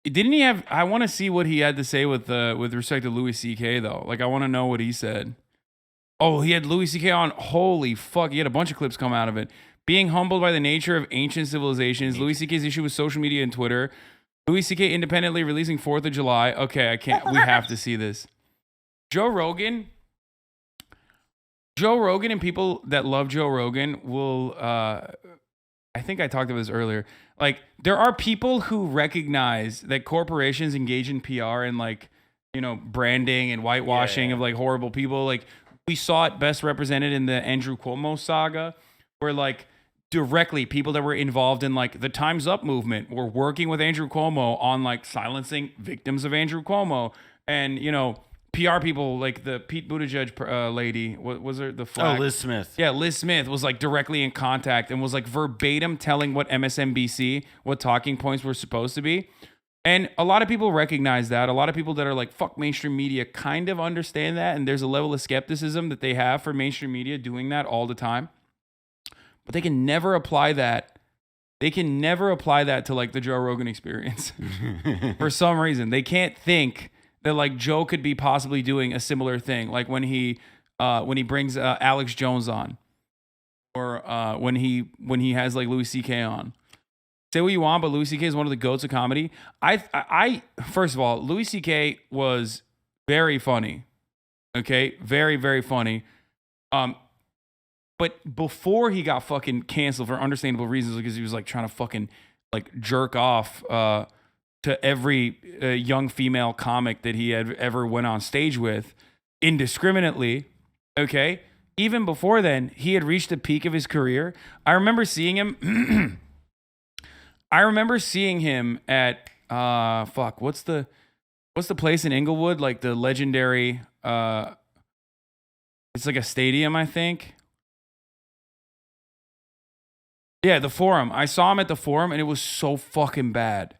Didn't he have? I want to see what he had to say with respect to Louis C.K. though. Like, I want to know what he said. Oh, he had Louis C.K. on. Holy fuck! He had a bunch of clips come out of it. Being humbled by the nature of ancient civilizations. Louis C.K.'s issue with social media and Twitter. Louis C.K. independently releasing 4th of July. Okay, I can't. We have to see this. Joe Rogan and people that love Joe Rogan will. I think I talked about this earlier. Like, there are people who recognize that corporations engage in PR and, like, you know, branding and whitewashing of, like, horrible people. Like, we saw it best represented in the Andrew Cuomo saga, where, like, directly people that were involved in, like, the Time's Up movement were working with Andrew Cuomo on, like, silencing victims of Andrew Cuomo. And, you know, PR people like the Pete Buttigieg lady, what was her? The flag? Liz Smith. Yeah, Liz Smith was like directly in contact and was like verbatim telling what MSNBC, what talking points were supposed to be. And a lot of people recognize that. A lot of people that are like, fuck mainstream media kind of understand that. And there's a level of skepticism that they have for mainstream media doing that all the time. But they can never apply that. They can never apply that to like the Joe Rogan experience. For some reason. They can't think that like Joe could be possibly doing a similar thing, like when he brings Alex Jones on, or when he has like Louis C.K. on. Say what you want, but Louis C.K. is one of the goats of comedy. I first of all, Louis C.K. was very funny, okay, very very funny. But before he got fucking canceled for understandable reasons, because he was like trying to fucking like jerk off to every young female comic that he had ever went on stage with indiscriminately, okay? Even before then, he had reached the peak of his career. I remember seeing him at what's the place in Inglewood? Like the legendary it's like a stadium, I think. Yeah, the Forum. I saw him at the Forum and it was so fucking bad.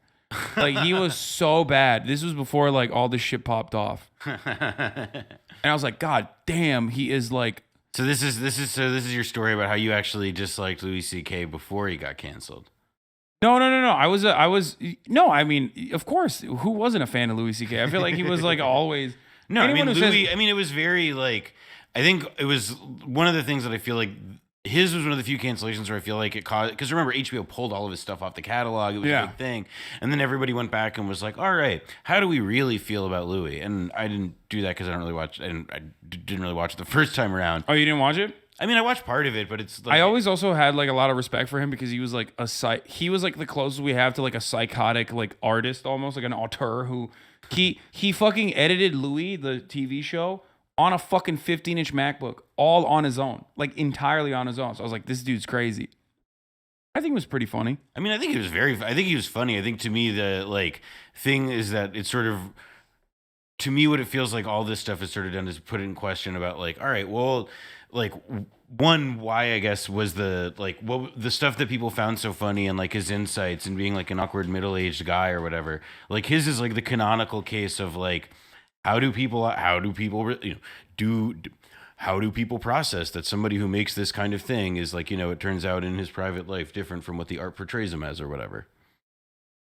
Like, he was so bad. This was before like all this shit popped off. And I was like, God damn, he is like. So this is your story about how you actually disliked Louis C.K. before he got canceled. No. I mean, of course, who wasn't a fan of Louis C.K.? I feel like he was like always. No, I mean Louis. I mean, it was very like. I think it was one of the things that I feel like. His was one of the few cancellations where I feel like it caused, because remember, HBO pulled all of his stuff off the catalog. It was a big thing. And then everybody went back and was like, all right, how do we really feel about Louis? And I didn't do that because I don't really watch, and I didn't really watch it the first time around. Oh, you didn't watch it? I mean, I watched part of it, but it's like. I always also had like a lot of respect for him because he was like he was like the closest we have to like a psychotic like artist, almost like an auteur who he fucking edited Louis, the TV show, on a fucking 15-inch MacBook, all on his own, like entirely on his own. So I was like, this dude's crazy. I think it was pretty funny. I mean, I think he was funny. I think to me, the like thing is that it's sort of, to me, what it feels like all this stuff is sort of done is put in question about like, all right, well, like one, why I guess was the like what the stuff that people found so funny and like his insights and being like an awkward middle-aged guy or whatever. Like his is like the canonical case of like, how do people process that somebody who makes this kind of thing is like, you know, it turns out in his private life different from what the art portrays him as or whatever.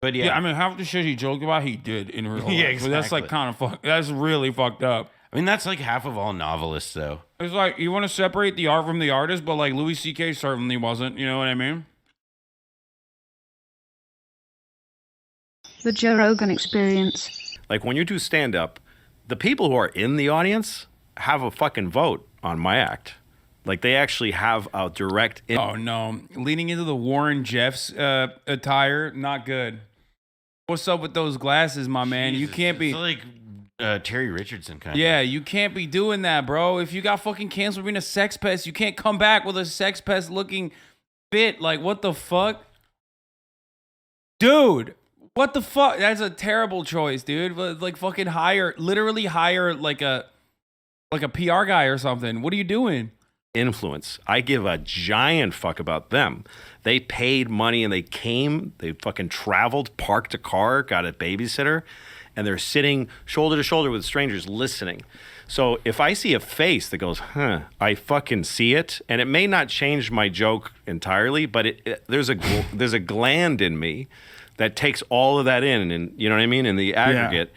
But yeah, I mean, half the shit he joked about, he did in real life. Yeah, exactly. But that's like kind of that's really fucked up. I mean, that's like half of all novelists, though. It's like you want to separate the art from the artist, but like Louis C.K. certainly wasn't. You know what I mean? The Joe Rogan Experience. Like when you do stand-up, the people who are in the audience have a fucking vote on my act. Like they actually have a direct. Oh no, leaning into the Warren Jeffs attire, not good. What's up with those glasses, my man? Jesus, you can't be like Terry Richardson kind of. Yeah, you can't be doing that, bro. If you got fucking canceled for being a sex pest, you can't come back with a sex pest looking fit. Like what the fuck, dude? What the fuck? That's a terrible choice, dude. Like fucking literally hire like a PR guy or something. What are you doing? Influence. I give a giant fuck about them. They paid money and they came, they fucking traveled, parked a car, got a babysitter, and they're sitting shoulder to shoulder with strangers listening. So if I see a face that goes, I fucking see it, and it may not change my joke entirely, but there's a gland in me that takes all of that in, and you know what I mean, in the aggregate,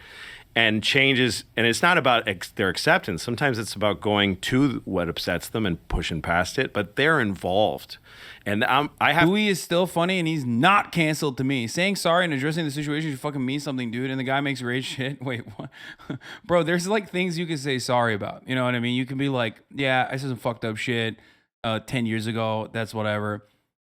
and changes. And it's not about their acceptance. Sometimes it's about going to what upsets them and pushing past it. But they're involved, and I have. Louis is still funny, and he's not canceled to me. Saying sorry and addressing the situation should fucking mean something, dude. And the guy makes rage shit. Wait, what? Bro, there's like things you can say sorry about. You know what I mean? You can be like, yeah, I said some fucked up shit 10 years ago. That's whatever.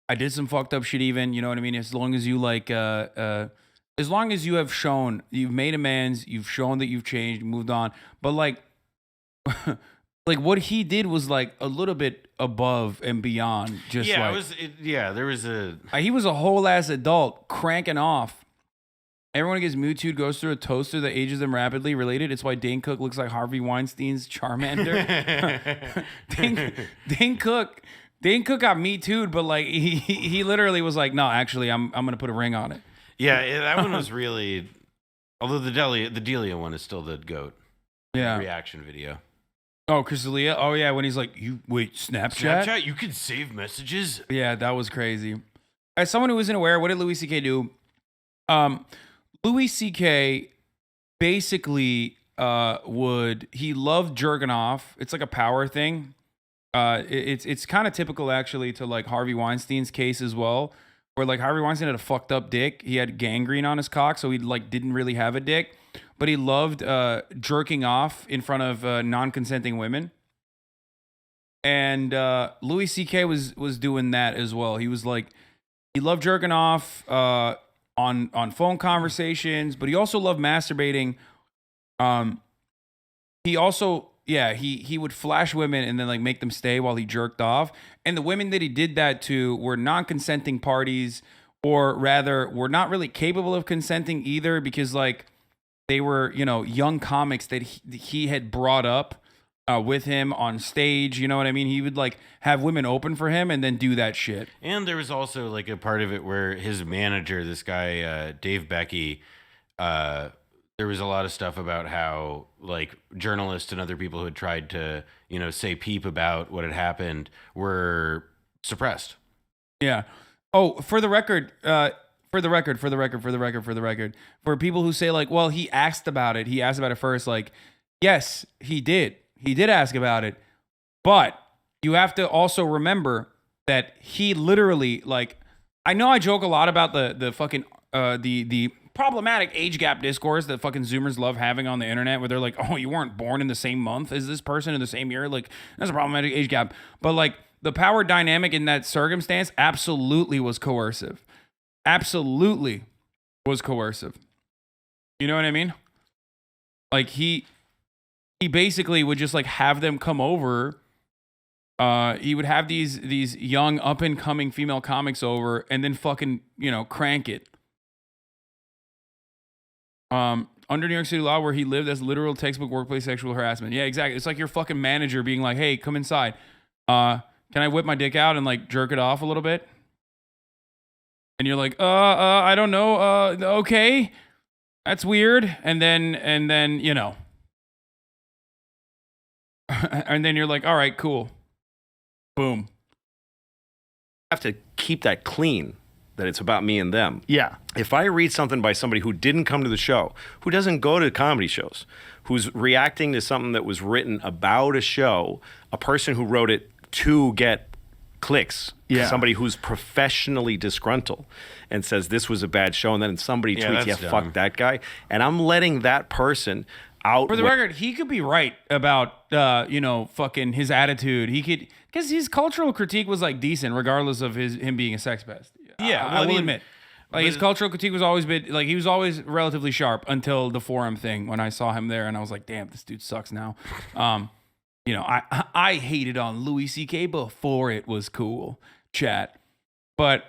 I did some fucked up shit even. You know what I mean? As long as you like, as long as you have shown, you've made amends, you've shown that you've changed, moved on. But like, like what he did was like a little bit above and beyond. Just Yeah, like, there was a. he was a whole ass adult cranking off. Everyone who gets Mewtwo'd goes through a toaster that ages them rapidly. Related, it's why Dane Cook looks like Harvey Weinstein's Charmander. Dane Cook got Me Too'd, but like he literally was like, no, actually, I'm gonna put a ring on it. Yeah, that one was really. Although the Delia one is still the GOAT. Yeah. Reaction video. Oh, Crystalia. Oh yeah, when he's like, you wait, Snapchat? You can save messages. Yeah, that was crazy. As someone who isn't aware, what did Louis C.K. do? Louis C.K. basically he loved jerking off. It's like a power thing. It's kind of typical actually to like Harvey Weinstein's case as well, where like Harvey Weinstein had a fucked up dick. He had gangrene on his cock, so he like didn't really have a dick, but he loved jerking off in front of non-consenting women. And Louis C.K. was doing that as well. He was like, he loved jerking off on phone conversations, but he also loved masturbating. He also, he would flash women and then like make them stay while he jerked off. And the women that he did that to were non-consenting parties, or rather were not really capable of consenting either, because like they were, you know, young comics that he had brought up with him on stage. You know what I mean? He would like have women open for him and then do that shit. And there was also like a part of it where his manager, this guy, Dave Becky, there was a lot of stuff about how like journalists and other people who had tried to, you know, say peep about what had happened were suppressed. Yeah. Oh, for the record, for people who say like, well, he asked about it first. Like, yes, he did ask about it, but you have to also remember that he literally, like, I know I joke a lot about the fucking the problematic age gap discourse that fucking Zoomers love having on the internet, where they're like, oh, you weren't born in the same month as this person in the same year. Like, that's a problematic age gap. But like the power dynamic in that circumstance absolutely was coercive. Absolutely was coercive. You know what I mean? Like he basically would just like have them come over. He would have these young up and coming female comics over and then fucking, you know, crank it. Under New York City law, where he lived, as literal textbook workplace sexual harassment. Yeah, exactly. It's like your fucking manager being like, hey, come inside. Can I whip my dick out and like jerk it off a little bit? And you're like, I don't know. Okay. That's weird. And then, you know, and then you're like, all right, cool. Boom. I have to keep that clean, that it's about me and them. Yeah. If I read something by somebody who didn't come to the show, who doesn't go to comedy shows, who's reacting to something that was written about a show, a person who wrote it to get clicks, somebody who's professionally disgruntled and says this was a bad show, and then somebody tweets, fuck that guy, and I'm letting that person out. For the record, he could be right about, you know, fucking his attitude. He could, because his cultural critique was like decent, regardless of him being a sex pest. Yeah, I will admit, like his cultural critique was always like he was always relatively sharp until the forum thing when I saw him there, and I was like, damn, this dude sucks now. You know, I hated on Louis C.K. before it was cool, chat, but.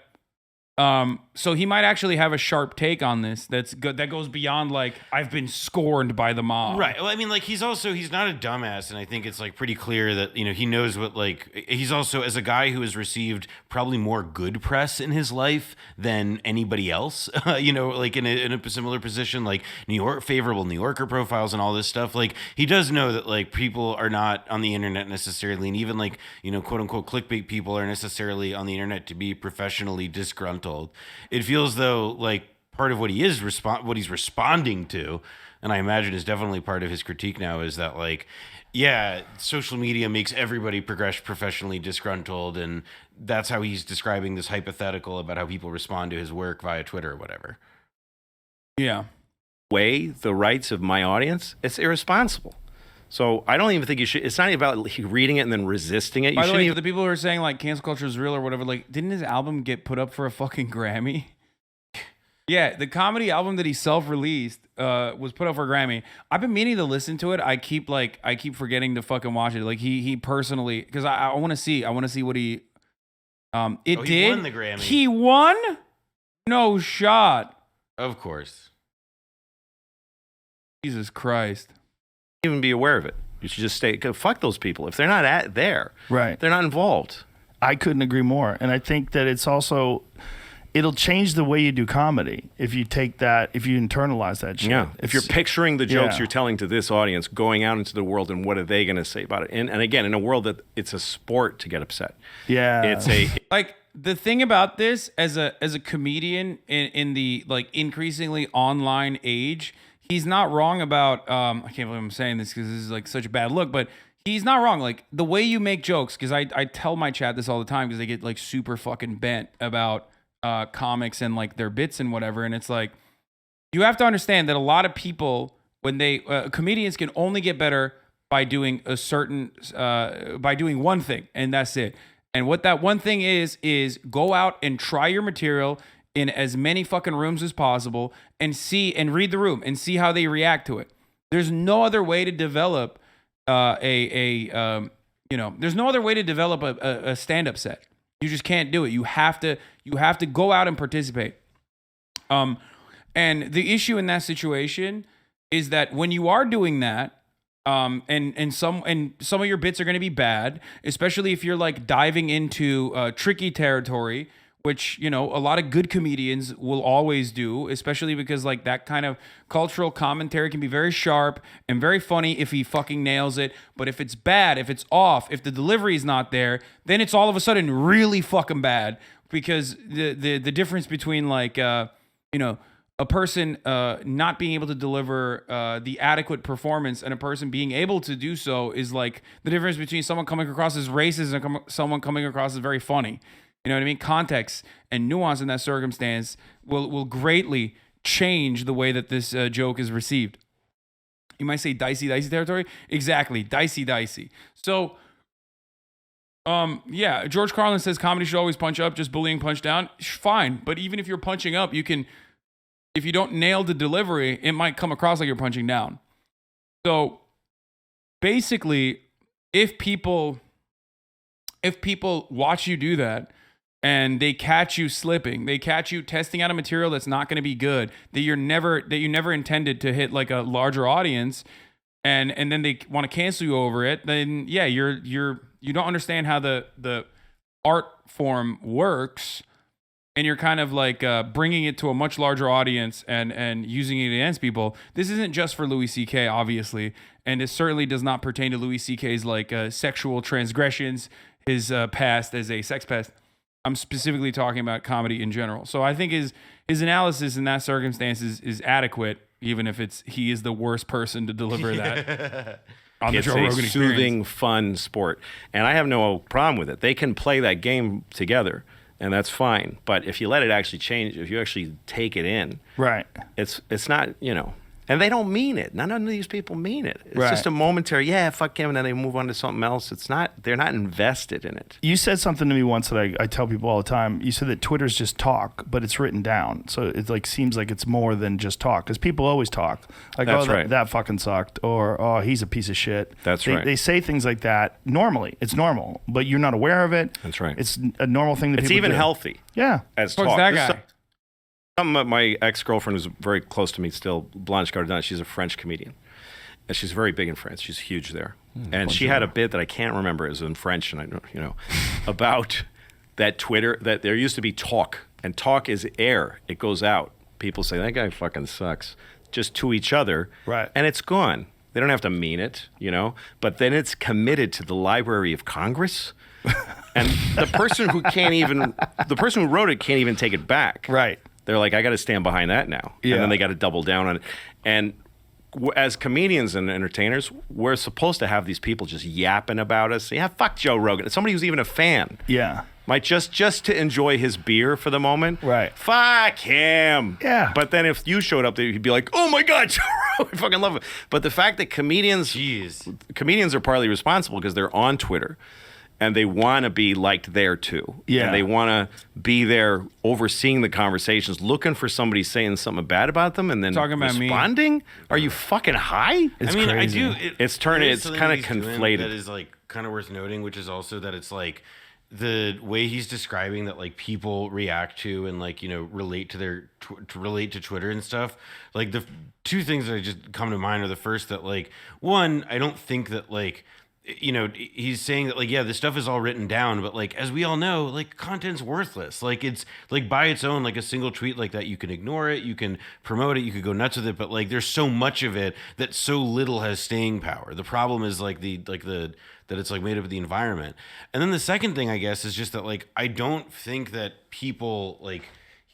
So he might actually have a sharp take on this that's good, that goes beyond like I've been scorned by the mob. Right. Well, I mean, like he's not a dumbass, and I think it's like pretty clear that, you know, he knows what, like, he's also, as a guy who has received probably more good press in his life than anybody else, you know, like in a similar position, like favorable New Yorker profiles and all this stuff. Like he does know that like people are not on the internet necessarily, and even like, you know, quote unquote clickbait people are necessarily on the internet to be professionally disgruntled. It feels though like part of what he is what he's responding to, and I imagine is definitely part of his critique now, is that like, yeah, social media makes everybody professionally disgruntled, and that's how he's describing this hypothetical about how people respond to his work via Twitter or whatever. Yeah. Weigh the rights of my audience, it's irresponsible. So I don't even think you should. It's not even about reading it and then resisting it. You By the way, even, the people who are saying like cancel culture is real or whatever, like, didn't his album get put up for a fucking Grammy? Yeah, the comedy album that he self-released was put up for a Grammy. I've been meaning to listen to it. I keep forgetting to fucking watch it. Like he personally, because I want to see what he. He won the Grammy. He won? No shot. Of course. Jesus Christ. even be aware of it. You should just stay. Fuck those people. If they're not there, right, they're not involved. I couldn't agree more. And I think that it's also, it'll change the way you do comedy if you take that, if you internalize that shit. Yeah. If you're picturing the jokes you're telling to this audience, going out into the world, and what are they going to say about it? And again, in a world that it's a sport to get upset. Yeah. It's a like the thing about this as a comedian in the like increasingly online age, he's not wrong about I can't believe I'm saying this because this is like such a bad look, but he's not wrong. Like the way you make jokes, because I tell my chat this all the time because they get like super fucking bent about comics and like their bits and whatever. And it's like, you have to understand that a lot of people, when they comedians can only get better by doing a certain by doing one thing, and that's it. And what that one thing is go out and try your material in as many fucking rooms as possible and see and read the room and see how they react to it. There's no other way to develop there's no other way to develop a stand-up set. You just can't do it. You have to go out and participate. And the issue in that situation is that when you are doing that, and some of your bits are going to be bad, especially if you're like diving into tricky territory, which, you know, a lot of good comedians will always do, especially because like that kind of cultural commentary can be very sharp and very funny if he fucking nails it. But if it's bad, if it's off, if the delivery is not there, then it's all of a sudden really fucking bad, because the difference between like, a person not being able to deliver the adequate performance and a person being able to do so is like the difference between someone coming across as racist and someone coming across as very funny. You know what I mean? Context and nuance in that circumstance will greatly change the way that this joke is received. You might say dicey territory. Exactly. Dicey. So, George Carlin says comedy should always punch up, just bullying punch down. Fine. But even if you're punching up, if you don't nail the delivery, it might come across like you're punching down. So basically, if people watch you do that, and they catch you slipping, they catch you testing out a material that's not going to be good, that you never intended to hit like a larger audience, and then they want to cancel you over it, then yeah, you don't understand how the art form works, and you're kind of like bringing it to a much larger audience and using it against people. This isn't just for Louis C.K., obviously, and it certainly does not pertain to Louis C.K.'s like sexual transgressions, his past as a sex pest. I'm specifically talking about comedy in general. So I think his analysis in that circumstance is adequate, even if he is the worst person to deliver that on the Joe Rogan experience. It's a soothing, fun sport. And I have no problem with it. They can play that game together, and that's fine. But if you let it actually change, if you actually take it in, right, it's not, and they don't mean it. None of these people mean it. It's right. just a momentary, fuck him, and then they move on to something else. They're not invested in it. You said something to me once that I tell people all the time. You said that Twitter's just talk, but it's written down. So it like seems like it's more than just talk, because people always talk. Like, That's right. that fucking sucked, or, oh, he's a piece of shit. That's right. They say things like that normally. It's normal, but you're not aware of it. That's right. It's a normal thing that it's people even do. healthy. Yeah. As What's talk. that This is guy? something that my ex-girlfriend, who's very close to me still, Blanche Gardin, she's a French comedian. And she's very big in France. She's huge there. And she had a bit that I can't remember. It was in French, and about that Twitter, that there used to be talk. And talk is air. It goes out. People say, that guy fucking sucks. Just to each other. Right. And it's gone. They don't have to mean it, But then it's committed to the Library of Congress. And the person who wrote it can't even take it back. Right. They're like, I got to stand behind that now. Yeah. And then they got to double down on it. And as comedians and entertainers, we're supposed to have these people just yapping about us. Yeah, fuck Joe Rogan. Somebody who's even a fan. Yeah. Might just to enjoy his beer for the moment. Right. Fuck him. Yeah. But then if you showed up there, he'd be like, oh my God, Joe Rogan, I fucking love him. But the fact that comedians are partly responsible because they're on Twitter and they want to be liked there too. Yeah. And they want to be there overseeing the conversations, looking for somebody saying something bad about them and then Talking about me. responding. Are you fucking high? It's I mean, crazy. I do. It's something kinda he's doing conflated. That is like kind of worth noting, which is also that it's like the way he's describing that like people react to and like, you know, relate to their relate to Twitter and stuff. Like the two things that just come to mind are the first that like one, I don't think that like, you know, he's saying that like, yeah, this stuff is all written down, but like, as we all know, like content's worthless. Like it's like by its own, like a single tweet like that, you can ignore it, you can promote it, you could go nuts with it, but like there's so much of it that so little has staying power. The problem is like that it's like made up of the environment. And then the second thing I guess is just that like, I don't think that people like,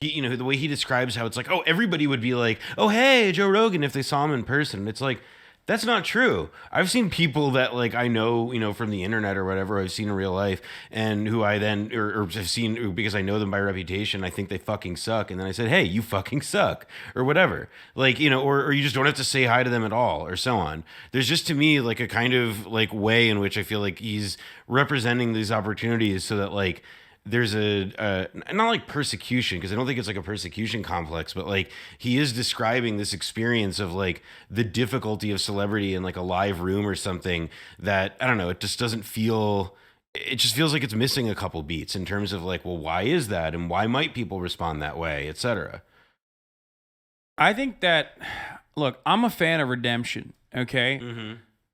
you know, the way he describes how it's like, oh, everybody would be like, oh, hey, Joe Rogan, if they saw him in person. It's like, that's not true. I've seen people that like I know, you know, from the internet or whatever I've seen in real life and who I then, or have seen because I know them by reputation, I think they fucking suck. And then I said, hey, you fucking suck or whatever. Like, you know, or you just don't have to say hi to them at all or so on. There's just to me like a kind of like way in which I feel like he's representing these opportunities so that like, there's a not like persecution because I don't think it's like a persecution complex, but like he is describing this experience of like the difficulty of celebrity in like a live room or something that I don't know, it just doesn't feel, it just feels like it's missing a couple beats in terms of like, well, why is that and why might people respond that way, etc. I think that, look, I'm a fan of redemption. Okay,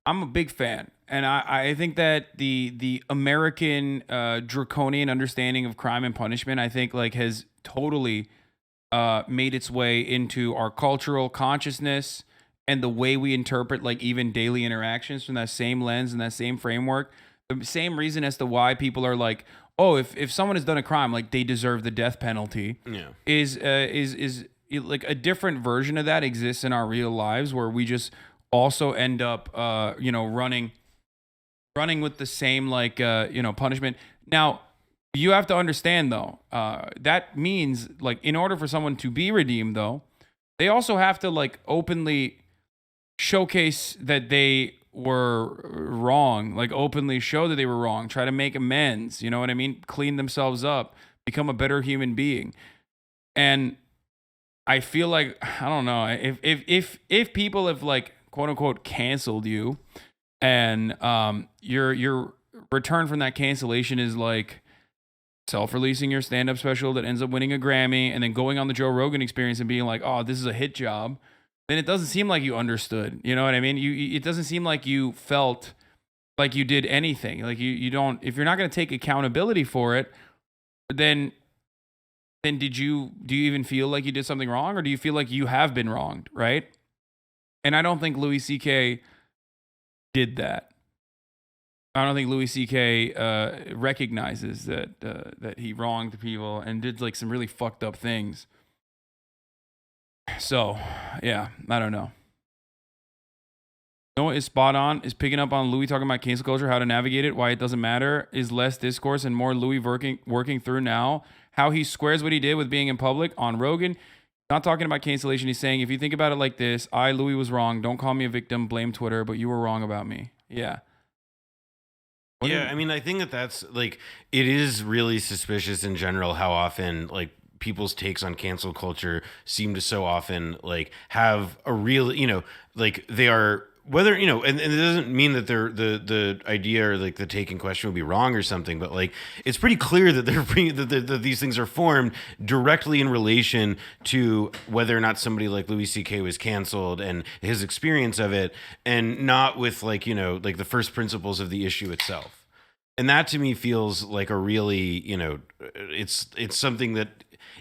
I'm a big fan. And I think that the American draconian understanding of crime and punishment, I think, like has totally made its way into our cultural consciousness and the way we interpret like even daily interactions from that same lens and that same framework. The same reason as to why people are like, oh, if someone has done a crime, like they deserve the death penalty. Yeah. Is like a different version of that exists in our real lives where we just also end up you know running with the same like you know punishment. Now you have to understand though that means like in order for someone to be redeemed though, they also have to like openly showcase that they were wrong, like openly show that they were wrong, try to make amends, you know what I mean, clean themselves up, become a better human being. And I feel like I don't know if people have like quote unquote canceled you and your return from that cancellation is like self-releasing your stand-up special that ends up winning a Grammy and then going on the Joe Rogan Experience and being like, oh, this is a hit job, then it doesn't seem like you understood. You know what I mean? It doesn't seem like you felt like you did anything. Like you don't, if you're not going to take accountability for it, then do you even feel like you did something wrong, or do you feel like you have been wronged, right? And I don't think Louis C.K. did that. I don't think Louis C.K. Recognizes that he wronged people and did like some really fucked up things. So, yeah, I don't know. Noah is spot on, is picking up on Louis talking about cancel culture, how to navigate it, why it doesn't matter, is less discourse and more Louis working through now, how he squares what he did with being in public on Rogan. Not talking about cancellation. He's saying, if you think about it like this, Louis, was wrong. Don't call me a victim. Blame Twitter, but you were wrong about me. Yeah. I mean, I think that's like, it is really suspicious in general how often like people's takes on cancel culture seem to so often like have a real, you know, like they are, whether, you know, and it doesn't mean that they're the idea or like the take in question would be wrong or something, but like it's pretty clear that that these things are formed directly in relation to whether or not somebody like Louis C.K. was canceled and his experience of it, and not with like, you know, like the first principles of the issue itself. And that to me feels like a really, you know, it's something that,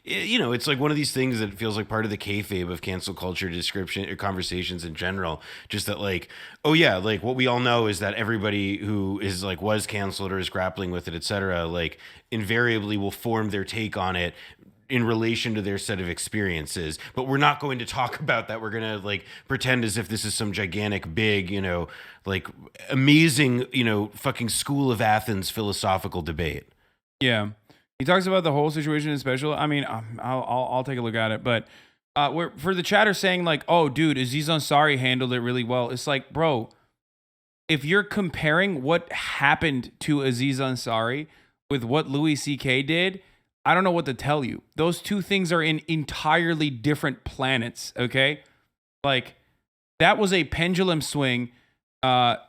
you know, it's like one of these things that feels like part of the kayfabe of cancel culture description or conversations in general. Just that like, oh yeah, like what we all know is that everybody who is like was canceled or is grappling with it, etc., like invariably will form their take on it in relation to their set of experiences. But we're not going to talk about that. We're going to like pretend as if this is some gigantic, big, like amazing, fucking School of Athens philosophical debate. Yeah. He talks about the whole situation in special. I mean, I'll take a look at it, but for the chatter saying like, "Oh, dude, Aziz Ansari handled it really well." It's like, bro, if you're comparing what happened to Aziz Ansari with what Louis C.K. did, I don't know what to tell you. Those two things are in entirely different planets. Okay, like that was a pendulum swing. That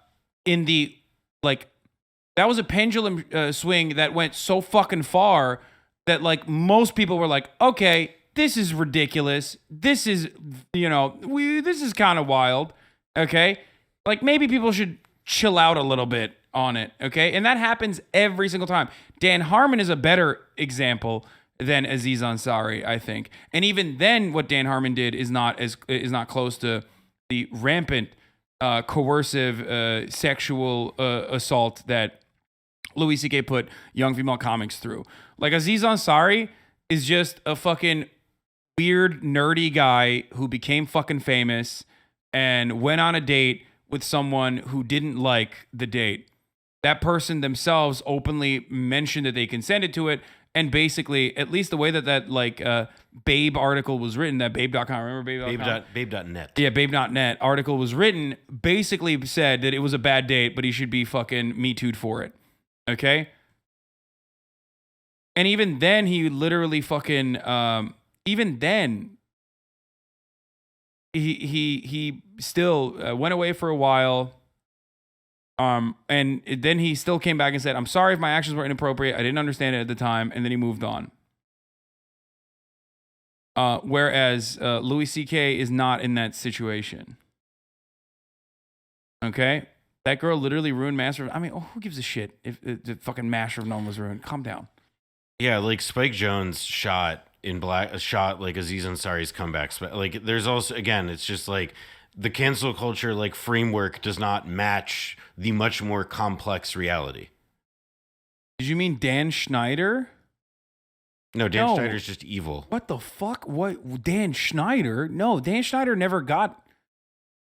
was a pendulum swing that went so fucking far that like most people were like, okay, this is ridiculous. This is, this is kind of wild. Okay. Like maybe people should chill out a little bit on it. Okay. And that happens every single time. Dan Harmon is a better example than Aziz Ansari, I think. And even then what Dan Harmon did is not close to the rampant coercive sexual assault that Louis C.K. put young female comics through. Like Aziz Ansari is just a fucking weird, nerdy guy who became fucking famous and went on a date with someone who didn't like the date. That person themselves openly mentioned that they consented to it. And basically, at least the way that Babe article was written, that Babe.com, remember Babe.com? Babe.net. Yeah, Babe.net article was written, basically said that it was a bad date, but he should be fucking Me Too'd for it. Okay? And even then, he literally fucking, even then, he still went away for a while. And then he still came back and said, "I'm sorry if my actions were inappropriate. I didn't understand it at the time." And then he moved on. Whereas Louis C.K. is not in that situation. Okay? That girl literally ruined Master of... I mean, who gives a shit if the fucking Master of None was ruined? Calm down. Yeah, like Spike Jonze shot like Aziz Ansari's comebacks. But like there's also, again, it's just like the cancel culture like framework does not match the much more complex reality. Did you mean Dan Schneider? No, Dan Schneider's just evil. What the fuck? What? Dan Schneider? No, Dan Schneider never got...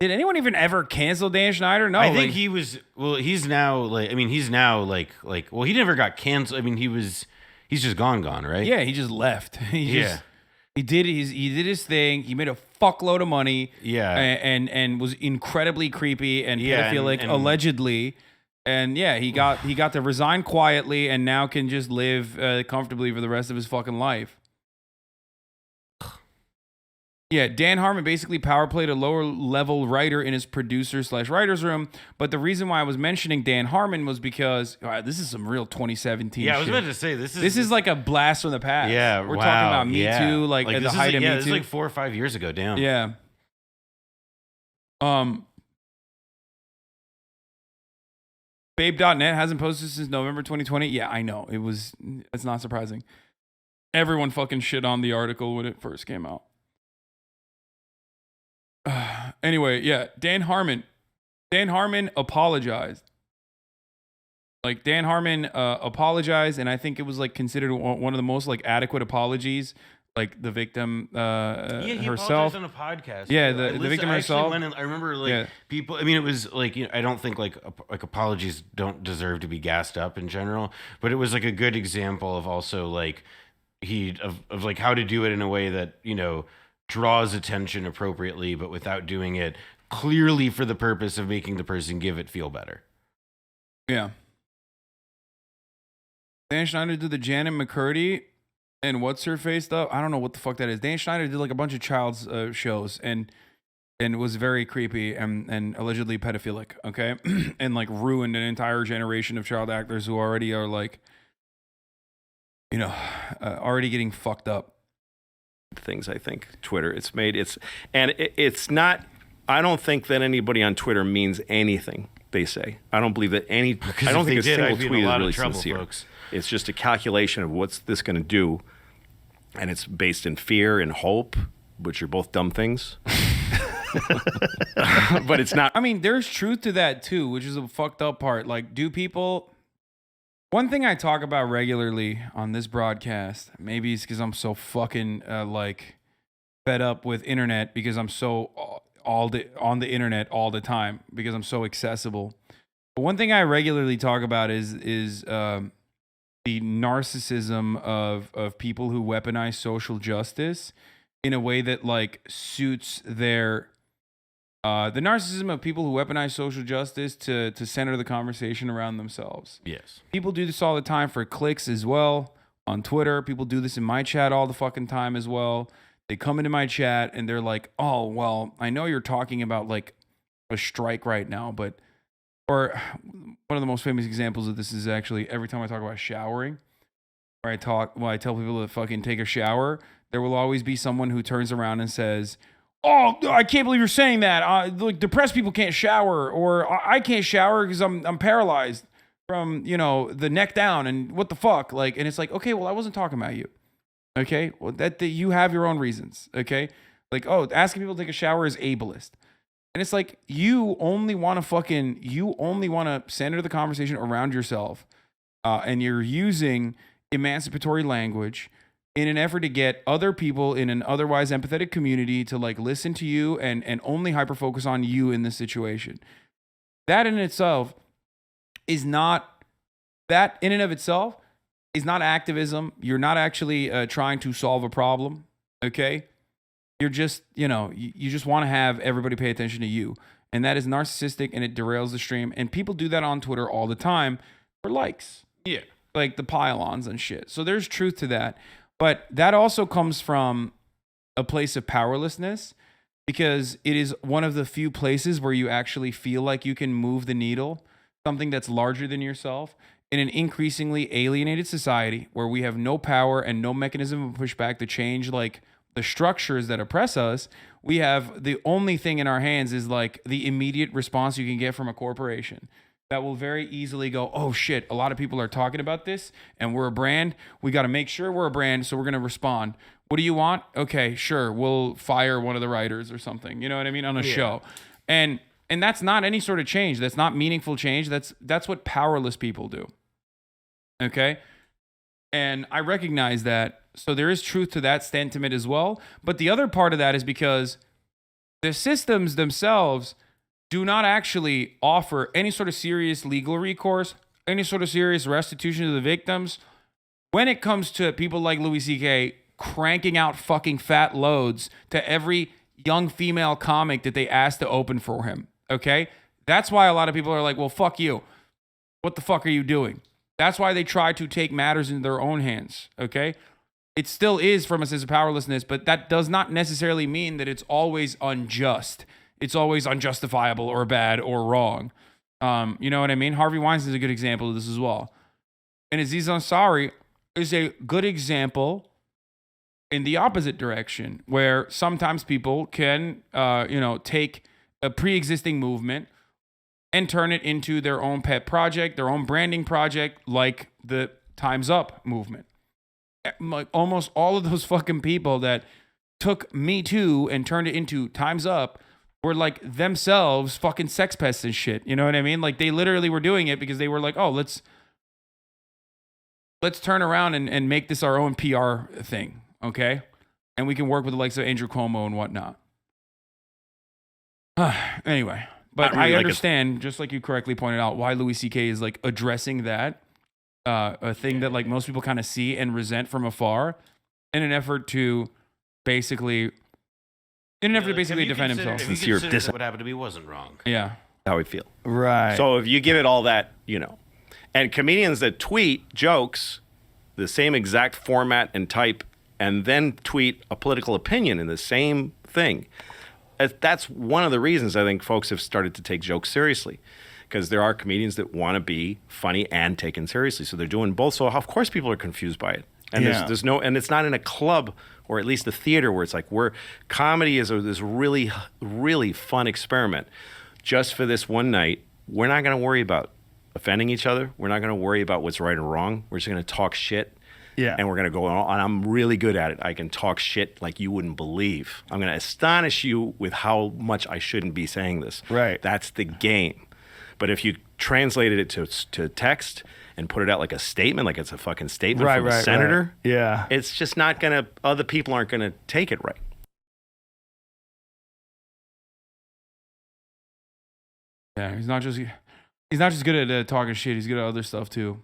Did anyone even ever cancel Dan Schneider? No. I think he was... Well, he's now like... I mean, he's now like... Well, he never got canceled. I mean, he's just gone, right? Yeah, he just left. He did his thing. He made a fuckload of money. Yeah. And was incredibly creepy and pedophilic, and allegedly. And yeah, he got to resign quietly and now can just live comfortably for the rest of his fucking life. Yeah, Dan Harmon basically power played a lower level writer in his producer/writer's room. But the reason why I was mentioning Dan Harmon was because this is some real 2017 Yeah, I shit. was about to say, this is like a blast from the past. Yeah, We're talking about Me Too, like at the height of Me Too. This is like 4 or 5 years ago, damn. Yeah. Babe.net hasn't posted since November 2020. Yeah, I know. It's not surprising. Everyone fucking shit on the article when it first came out. Anyway, yeah, Dan Harmon apologized. Like Dan Harmon apologized, and I think it was like considered one of the most like adequate apologies. Like the victim he herself apologized on a podcast. Yeah, the victim herself. I remember people. I mean, it was like I don't think like apologies don't deserve to be gassed up in general, but it was like a good example of also like of like how to do it in a way that draws attention appropriately, but without doing it clearly for the purpose of making the person give it feel better. Yeah. Dan Schneider did the Janet McCurdy and what's her face stuff. I don't know what the fuck that is. Dan Schneider did like a bunch of child's shows and was very creepy and allegedly pedophilic. Okay, and like ruined an entire generation of child actors who already are like, already getting fucked up. Things I think Twitter it's not. I don't think that anybody on Twitter means anything they say. I don't believe that I don't think a single tweet is really sincere. Folks. It's just a calculation of what's this going to do, and it's based in fear and hope, which are both dumb things. But it's not. I mean, there's truth to that too, which is a fucked up part. Like, do people One thing I talk about regularly on this broadcast, maybe it's because I'm so fucking like fed up with internet because I'm so on the internet all the time because I'm so accessible. But one thing I regularly talk about is the narcissism of people who weaponize social justice in a way that like suits their the narcissism of people who weaponize social justice to center the conversation around themselves. Yes. People do this all the time for clicks as well on Twitter. People do this in my chat all the fucking time as well. They come into my chat and they're like, "Oh, well, I know you're talking about like a strike right now, but," or one of the most famous examples of this is actually every time I talk about showering, or I tell people to fucking take a shower, there will always be someone who turns around and says, "Oh, I can't believe you're saying that. Like depressed people can't shower, or I can't shower because I'm paralyzed from the neck down, and what the fuck?" Like, and it's like, okay, well, I wasn't talking about you. Okay, well, that you have your own reasons. Okay, like, oh, asking people to take a shower is ableist, and it's like you only want to center the conversation around yourself, and you're using emancipatory language in an effort to get other people in an otherwise empathetic community to like listen to you and only hyper focus on you in this situation. That in itself is not activism. You're not actually trying to solve a problem. Okay. You're just, you just want to have everybody pay attention to you. And that is narcissistic and it derails the stream. And people do that on Twitter all the time for likes. Yeah. Like the pylons and shit. So there's truth to that. But that also comes from a place of powerlessness because it is one of the few places where you actually feel like you can move the needle, something that's larger than yourself, in an increasingly alienated society where we have no power and no mechanism of pushback to change like the structures that oppress us. We have the only thing in our hands is like the immediate response you can get from a corporation that will very easily go, "Oh shit, a lot of people are talking about this and we're a brand. We got to make sure we're a brand, so we're going to respond. What do you want? Okay, sure. We'll fire one of the writers or something." You know what I mean? On a show. And that's not any sort of change. That's not meaningful change. That's what powerless people do. Okay? And I recognize that. So there is truth to that sentiment as well. But the other part of that is because the systems themselves do not actually offer any sort of serious legal recourse, any sort of serious restitution to the victims when it comes to people like Louis C.K. cranking out fucking fat loads to every young female comic that they asked to open for him. Okay? That's why a lot of people are like, "Well, fuck you. What the fuck are you doing?" That's why they try to take matters into their own hands. Okay? It still is from a sense of powerlessness, but that does not necessarily mean that it's always unjust. It's always unjustifiable or bad or wrong. You know what I mean? Harvey Weinstein is a good example of this as well. And Aziz Ansari is a good example in the opposite direction, where sometimes people can, take a pre-existing movement and turn it into their own pet project, their own branding project, like the Time's Up movement. Like almost all of those fucking people that took Me Too and turned it into Time's Up were like themselves fucking sex pests and shit. You know what I mean? Like they literally were doing it because they were like, "Oh, let's turn around and make this our own PR thing, okay? And we can work with the likes of Andrew Cuomo and whatnot." Anyway, but Not really I like understand, just like you correctly pointed out, why Louis C.K. is like addressing that, a thing that like most people kind of see and resent from afar in an effort to basically defend himself. If you Sincere consider that what happened to me wasn't wrong. Yeah. How we feel. Right. So if you give it all that, and comedians that tweet jokes, the same exact format and type, and then tweet a political opinion in the same thing, that's one of the reasons I think folks have started to take jokes seriously, because there are comedians that want to be funny and taken seriously. So they're doing both. So of course people are confused by it. And there's no, and it's not in a club or at least a theater where it's like comedy is this really, really fun experiment. Just for this one night, we're not going to worry about offending each other. We're not going to worry about what's right or wrong. We're just going to talk shit. Yeah. And we're going to go on. And I'm really good at it. I can talk shit like you wouldn't believe. I'm going to astonish you with how much I shouldn't be saying this. Right. That's the game. But if you translated it to text and put it out like a statement, like it's a fucking statement from a senator. Right. Yeah. It's just not gonna. Other people aren't gonna take it right. Yeah, he's not just good at talking shit. He's good at other stuff too.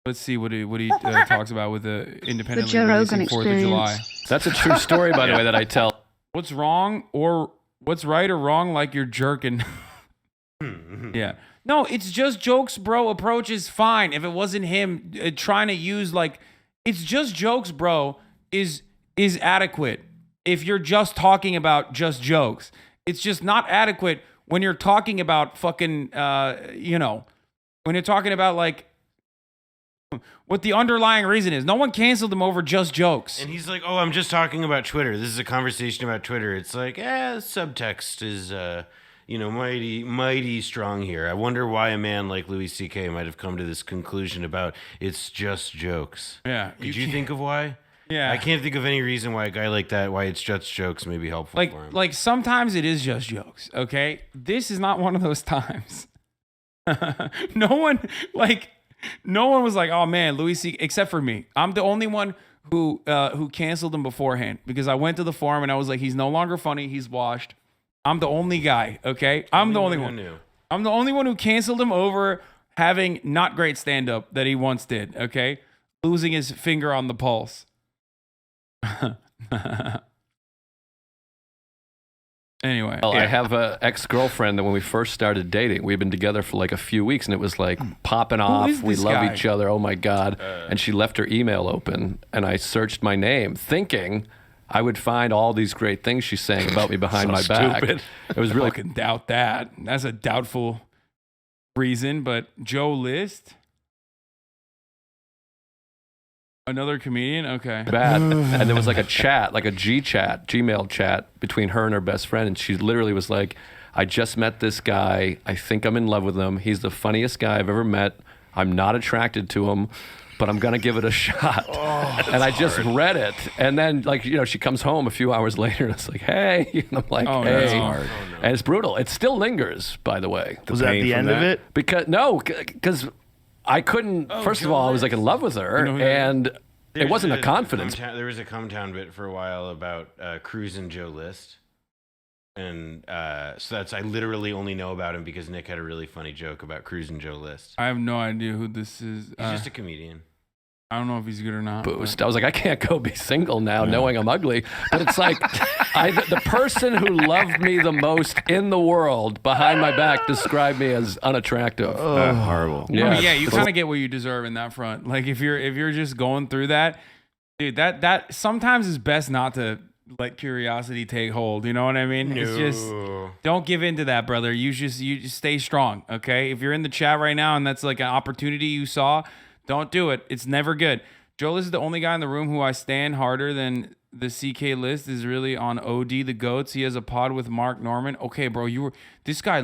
Let's see what he talks about with the independently Joe Rogan releasing 4th of July. experience. That's a true story, by the way, that I tell. What's wrong or what's right or wrong? Like you're jerking. Yeah. No, it's just jokes, bro. Approach is fine. If it wasn't him trying to use like, it's just jokes, bro, is adequate. If you're just talking about just jokes, it's just not adequate when you're talking about fucking, when you're talking about like what the underlying reason is. No one canceled him over just jokes. And he's like, "Oh, I'm just talking about Twitter. This is a conversation about Twitter." It's like, subtext is, mighty strong here. I wonder why a man like Louis C.K. might have come to this conclusion about it's just jokes. Yeah. Could you think of why? Yeah. I can't think of any reason why a guy like that, why it's just jokes may be helpful for him. Like sometimes it is just jokes, okay? This is not one of those times. No one was like, "Oh man, Louis C." Except for me. I'm the only one who canceled him beforehand because I went to the forum and I was like, "He's no longer funny. He's washed." I'm the only guy, okay? I'm the only one. I'm the only one who canceled him over having not great stand-up that he once did, okay? Losing his finger on the pulse. Anyway. Well, I have an ex-girlfriend that when we first started dating, we've been together for like a few weeks, and it was like popping off. is We this love guy? each other. Oh my God. And she left her email open, and I searched my name thinking I would find all these great things she's saying about me behind my back. stupid. It was really Fucking doubt that. That's a doubtful reason, but Joe List? Another comedian? Okay. bad. And there was like a chat, like a Gmail chat between her and her best friend. And she literally was like, "I just met this guy. I think I'm in love with him. He's the funniest guy I've ever met. I'm not attracted to him, but I'm going to give it a shot." And I just read it. And then she comes home a few hours later and it's like, "Hey," and I'm like, Oh, "Hey." that's hard. And it's brutal. It still lingers, by the way. Was that pain the from end of that? it? Because I couldn't, first of all, I was like in love with her, You know who that and it wasn't a confidence. There was a Cometown bit for a while about Cruz and Joe List. And so I literally only know about him because Nick had a really funny joke about Cruz and Joe List. I have no idea who this is. He's just a comedian. I don't know if he's good or not. Boost. I was like, I can't go be single now knowing I'm ugly. But it's like, the person who loved me the most in the world behind my back described me as unattractive. Horrible. Yeah, you kind of get what you deserve in that front. Like if you're just going through that, dude, that sometimes it's best not to let curiosity take hold. You know what I mean? It's just don't give in to that, brother. You just stay strong, okay? If you're in the chat right now and that's like an opportunity you saw, don't do it. It's never good. Joel is the only guy in the room who I stand harder than the CK List is really on OD the Goats. He has a pod with Mark Norman. Okay, bro, this guy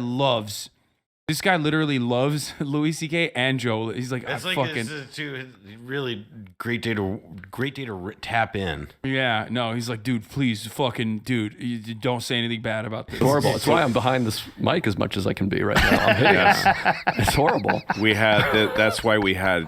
literally loves Louis CK and Joel. He's like, That's I like fucking really great day to tap in. yeah. No, he's like, dude, please, fucking dude, you don't say anything bad about this. It's horrible. That's why I'm behind this mic as much as I can be right now. I'm hideous. It's horrible. That's why we had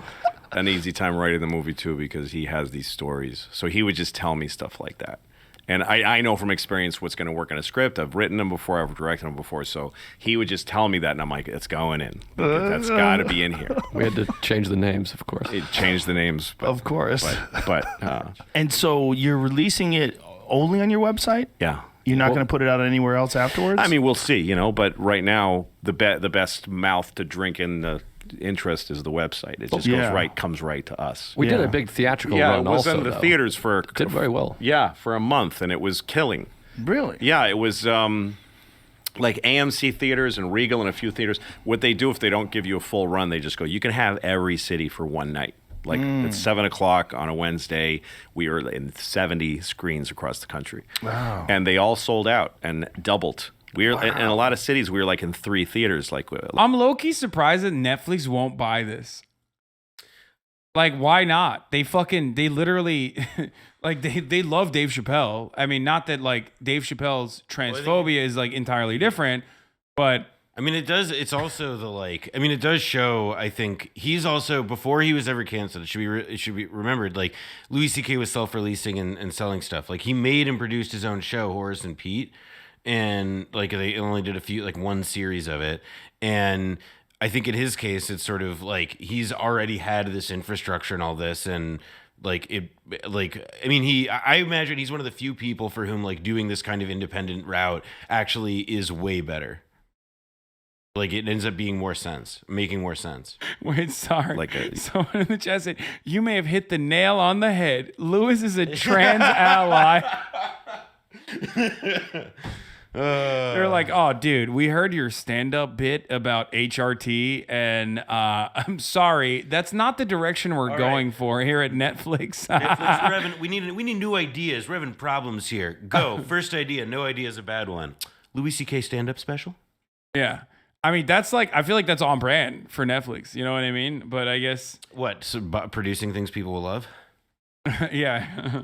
an easy time writing the movie too, because he has these stories. So he would just tell me stuff like that. And I know from experience what's going to work in a script. I've written them before, I've directed them before. So he would just tell me that, and I'm like, it's going in. That's got to be in here. We had to change the names, of course. It changed the names. But, Of course. But And so you're releasing it only on your website? yeah. You're not Well, going to put it out anywhere else afterwards? I mean, we'll see, but right now, the best mouth to drink in the interest is the website. It just comes right to us. We did Yeah. a big theatrical Yeah, run it was also, in the though. theaters for Did very well. Yeah, for a month, and it was killing. Really? Yeah, it was like AMC theaters and Regal and a few theaters. What they do if they don't give you a full run, they just go, you can have every city for one night. Like at 7 o'clock on a Wednesday, we were in 70 screens across the country. Wow. And they all sold out and doubled. We were in a lot of cities. We were like in 3 theaters. I'm low-key surprised that Netflix won't buy this. Like, why not? They literally, like, they love Dave Chappelle. I mean, not that, like, Dave Chappelle's transphobia is, like, entirely different, but I mean, it does. It's also the like. I mean, it does show. I think he's also before he was ever canceled. It should be remembered. Like Louis C.K. was self-releasing and selling stuff. Like he made and produced his own show, Horace and Pete, and like they only did one series of it. And I think in his case, it's sort of like he's already had this infrastructure and all this, and like it. Like I mean, I imagine he's one of the few people for whom like doing this kind of independent route actually is way better. Like it ends up making more sense. Wait, sorry. Like someone in the chat said, "You may have hit the nail on the head. Lewis is a trans ally." They're like, "Oh, dude, we heard your stand-up bit about HRT, and I'm sorry, that's not the direction we're going for here at Netflix." Netflix, we need new ideas. We're having problems here. Go. First idea. No idea is a bad one. Louis C.K. stand-up special. Yeah. I mean, that's like, I feel like that's on brand for Netflix. You know what I mean? But I guess. What? So producing things people will love? Yeah.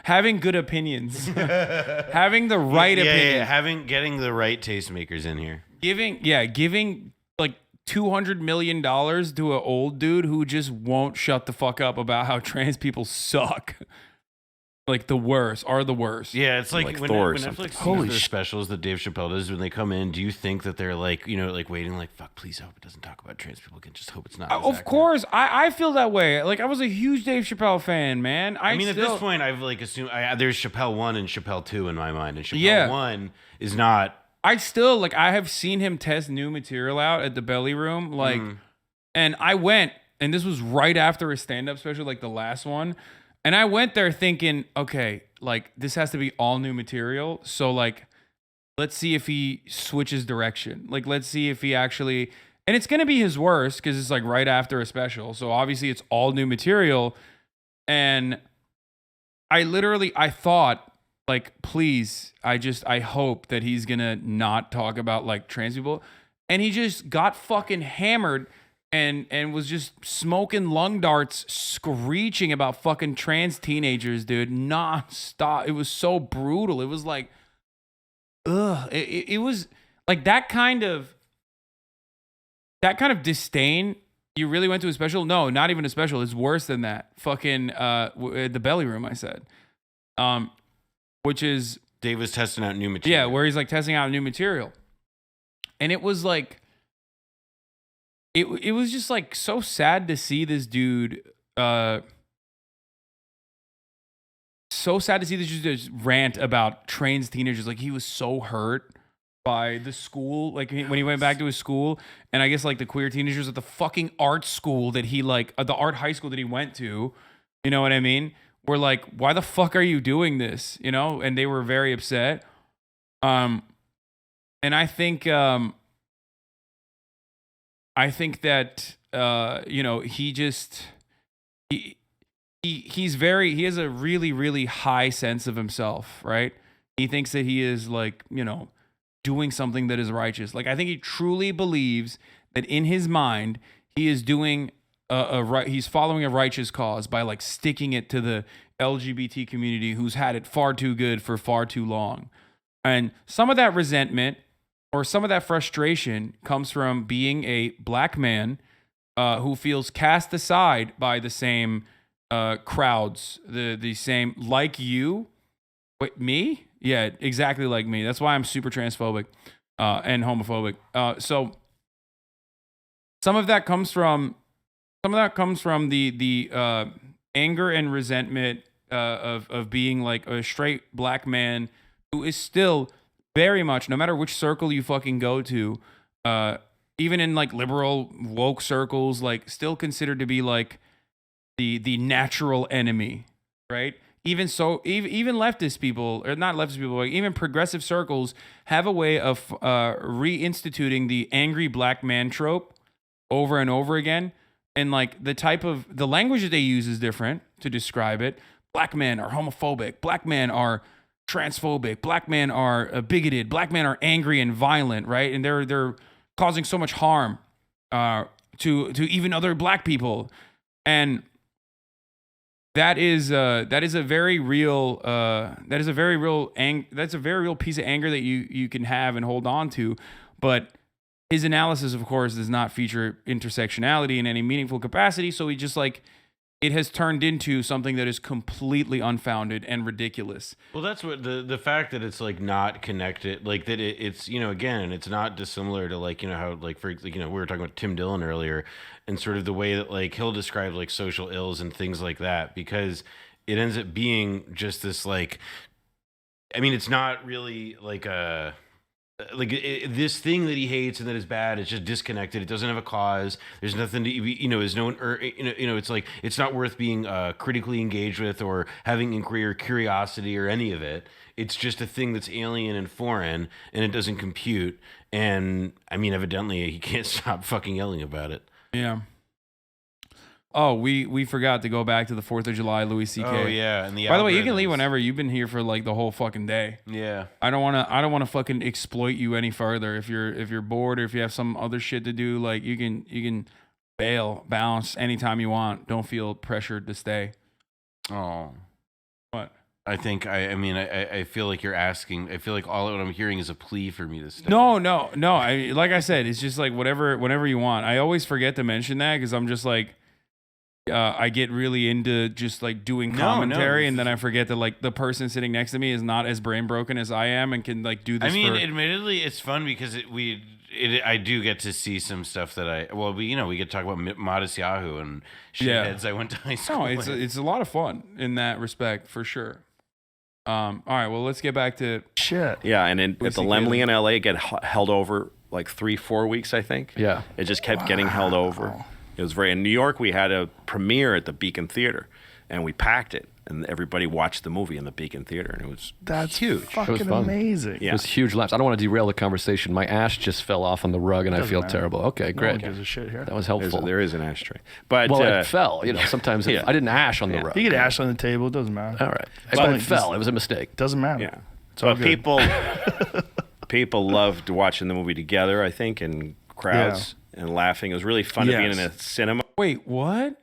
Having good opinions. Having the right opinion. Yeah. Getting the right tastemakers in here. Giving like $200 million to an old dude who just won't shut the fuck up about how trans people suck. Like the worst. Yeah, it's like when Thor or Netflix something. does their specials that Dave Chappelle does when they come in, do you think that they're like, like waiting like, fuck, please hope it doesn't talk about trans people again. Just hope it's not. Of course. I feel that way. Like I was a huge Dave Chappelle fan, man. I mean, at this point, I've like assumed there's Chappelle 1 and Chappelle 2 in my mind. And Chappelle 1 is not. I still, like, I have seen him test new material out at the Belly Room. Like, and I went, and this was right after his stand-up special, like the last one. And I went there thinking, okay, like this has to be all new material. So like, let's see if he switches direction. Like, let's see if he actually, and it's going to be his worst because it's like right after a special. So obviously it's all new material. And I thought like, please, I hope that he's going to not talk about like trans people. And he just got fucking hammered and was just smoking lung darts, screeching about fucking trans teenagers, dude, nonstop. It was so brutal. It was like, ugh. It was like that kind of disdain. You really went to a special? No, not even a special. It's worse than that. Fucking the Belly Room, I said. Which is Dave was testing out new material. Yeah, where he's like testing out new material, and it was like. It was just like so sad to see this dude. So sad to see this dude just rant about trans teenagers. Like he was so hurt by the school. Like when he went back to his school, and I guess like the queer teenagers at the fucking art school that he the art high school that he went to. You know what I mean? Were like, why the fuck are you doing this? You know, and they were very upset. And I think. I think that he has a really, really high sense of himself, right? He thinks that he is like, doing something that is righteous. Like I think he truly believes that in his mind he is doing he's following a righteous cause by like sticking it to the LGBT community who's had it far too good for far too long. And some of that resentment or some of that frustration comes from being a black man who feels cast aside by the same crowds, the same, like you. Wait, me? Yeah, exactly like me. That's why I'm super transphobic and homophobic. So some of that comes from the anger and resentment of being like a straight black man who is still very much, no matter which circle you fucking go to, even in like liberal woke circles, like still considered to be like the natural enemy, right? Even so, even leftist people, or not leftist people, like even progressive circles have a way of reinstituting the angry black man trope over and over again. And like the language that they use is different to describe it. Black men are homophobic. Black men are transphobic. Black men are bigoted. Black men are angry and violent, right? And they're causing so much harm to even other black people. And that's a very real piece of anger that you can have and hold on to. But his analysis, of course, does not feature intersectionality in any meaningful capacity. So he just like, it has turned into something that is completely unfounded and ridiculous. Well, that's what the fact that it's like not connected, like that it's, you know, again, it's not dissimilar to like, you know, how like for like, you know, we were talking about Tim Dillon earlier, and sort of the way that like he'll describe like social ills and things like that, because it ends up being just this like, I mean, it's not really like a like this thing that he hates and that is bad. It's just disconnected. It doesn't have a cause. There's nothing to, you know, there's no, you know, it's like, it's not worth being critically engaged with or having inquiry or curiosity or any of it. It's just a thing that's alien and foreign, and it doesn't compute. And I mean, evidently he can't stop fucking yelling about it. Yeah. Oh, we forgot to go back to the 4th of July, Louis C.K. Oh yeah, and the By the way, you can algorithms. leave whenever. You've been here for like the whole fucking day. Yeah. I don't want to fucking exploit you any further. If you're bored or if you have some other shit to do, like you can bounce anytime you want. Don't feel pressured to stay. Oh. What? I think I mean I feel like you're asking. I feel like all what I'm hearing is a plea for me to stay. No. I like I said, it's just like whatever you want. I always forget to mention that because I'm just like. I get really into just like doing commentary, and then I forget that like the person sitting next to me is not as brain broken as I am and can like do this. I mean, admittedly, it's fun because I do get to see some stuff that we get to talk about Modest Yahoo and shitheads I went to high school. No, with. it's a lot of fun in that respect for sure. All right, well, let's get back to Shit. Yeah, and at the CK. Lemley in LA, get held over like 3-4 weeks, I think. Yeah. It just kept getting held over. It was in New York. We had a premiere at the Beacon Theater, and we packed it, and everybody watched the movie in the Beacon Theater, and it was That's huge. fucking fun. amazing. Yeah. It was huge laughs. I don't want to derail the conversation. My ash just fell off on the rug, and I Doesn't feel matter. terrible. Okay, No great. one gives a shit here. That was helpful. There is an ashtray, but Well, it fell. You know, sometimes Yeah. I didn't ash on the rug. You get ash on the table. It doesn't matter. All right, It's but fine. it fell. It was a mistake. Doesn't matter. yeah. It's all But good. people loved watching the movie together, I think, in crowds and laughing. It was really fun to be in Yes. a cinema. wait, what?